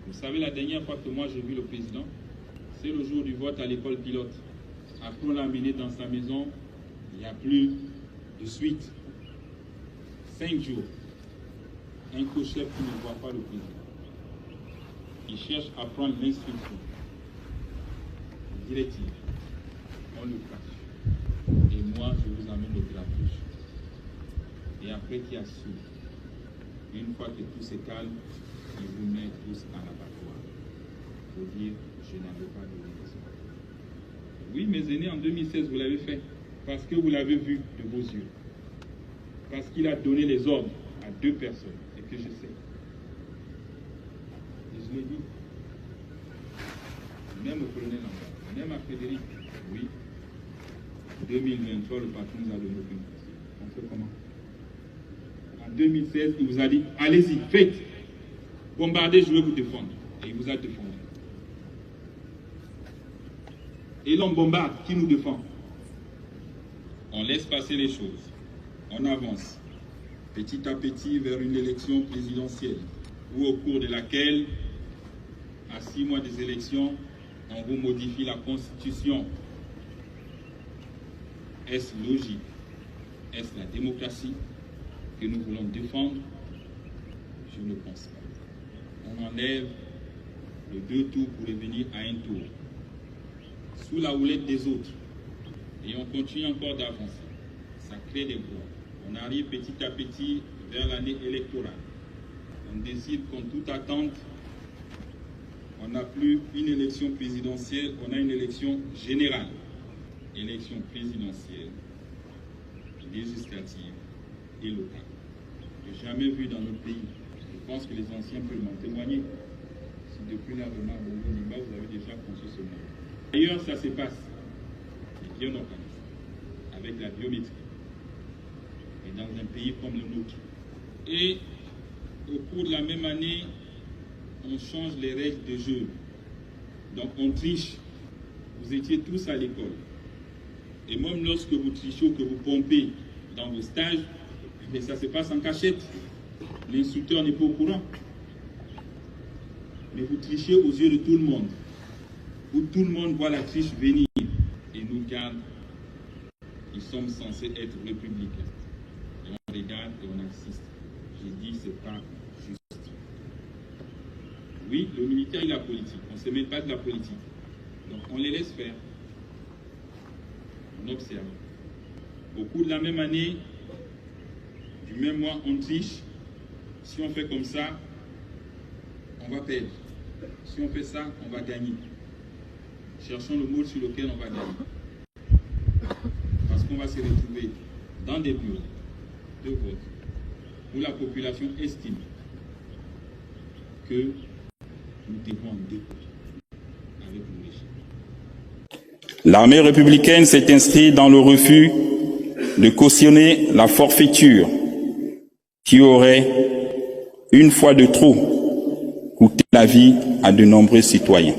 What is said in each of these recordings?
Vous savez, la dernière fois que moi j'ai vu le président, c'est le jour du vote à l'école pilote. Après on l'a amené dans sa maison, il n'y a plus de suite. 5 jours. Un co-chef qui ne voit pas le président. Il cherche à prendre l'instruction. Directive. On le cache. Et moi, je vous amène le grabuge. Et après qui assure. Une fois que tout se calme, il vous met tous à l'abattoir. Pour dire, je n'avais pas de raison. Oui, mes aînés, en 2016, vous l'avez fait. Parce que vous l'avez vu de vos yeux. Parce qu'il a donné les ordres à 2 personnes. Et que je sais. Et je l'ai dit. Même au colonel Lambert, même à Frédéric. Oui. 2023, le patron nous a donné aucune question. On fait comment? En 2016, il vous a dit, allez-y, faites. Bombardez, je vais vous défendre. Et il vous a défendu. Et l'on bombarde, qui nous défend? On laisse passer les choses. On avance, petit à petit, vers une élection présidentielle, ou au cours de laquelle, à 6 mois des élections, on vous modifie la Constitution. Est-ce logique? Est-ce la démocratie que nous voulons défendre? Je ne pense pas. On enlève le 2 tours pour revenir à un tour, sous la houlette des autres, et on continue encore d'avancer. Ça crée des groupes. On arrive petit à petit vers l'année électorale. On décide qu'en toute attente, on n'a plus une élection présidentielle, on a une élection générale. Élection présidentielle, législative et locale. Je n'ai jamais vu dans notre pays. Je pense que les anciens peuvent m'en témoigner. Si depuis l'avènement de Bongo-Nimba, vous avez déjà conçu ce monde. D'ailleurs, ça se passe. Et bien organisé. Avec la biométrie. Et dans un pays comme le nôtre. Et au cours de la même année, on change les règles de jeu. Donc on triche. Vous étiez tous à l'école. Et même lorsque vous trichez ou que vous pompez dans vos stages, mais ça se passe en cachette. L'instructeur n'est pas au courant. Mais vous trichez aux yeux de tout le monde. Où tout le monde voit la triche venir. Et nous garde. Ils sont censés être républicains. Et on regarde et on assiste. J'ai dit, c'est pas juste. Oui, le militaire et la politique. On ne se met pas de la politique. Donc on les laisse faire. On observe. Au cours de la même année, du même mois, on triche. Si on fait comme ça, on va perdre. Si on fait ça, on va gagner. Cherchons le mot sur lequel on va gagner. Parce qu'on va se retrouver dans des bureaux de vote où la population estime que nous devons en découdre avec nos régimes. L'armée républicaine s'est inscrite dans le refus de cautionner la forfaiture qui aurait, une fois de trop, coûté la vie à de nombreux citoyens.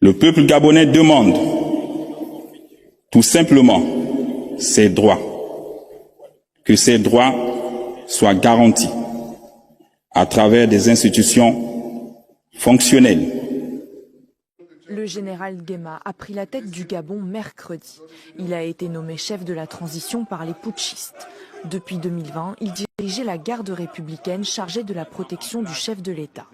Le peuple gabonais demande tout simplement ses droits, que ces droits soient garantis à travers des institutions fonctionnelles. Le général Guéma a pris la tête du Gabon mercredi. Il a été nommé chef de la transition par les putschistes. Depuis 2020, il dirigeait la garde républicaine chargée de la protection du chef de l'État.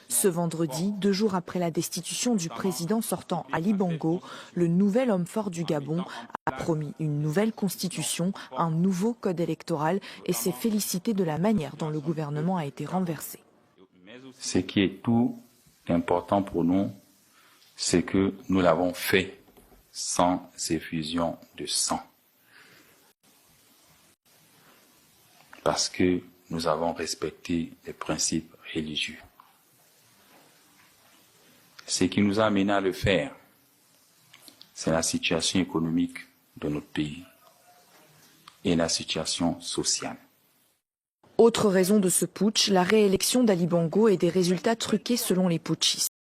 Ce vendredi, 2 jours après la destitution du président sortant Ali Bongo, le nouvel homme fort du Gabon a promis une nouvelle constitution, un nouveau code électoral et s'est félicité de la manière dont le gouvernement a été renversé. Ce qui est tout important pour nous, c'est que nous l'avons fait sans effusion de sang. Parce que nous avons respecté les principes religieux. Ce qui nous a amené à le faire, c'est la situation économique de notre pays et la situation sociale. Autre raison de ce putsch, la réélection d'Ali Bongo et des résultats truqués selon les putschistes.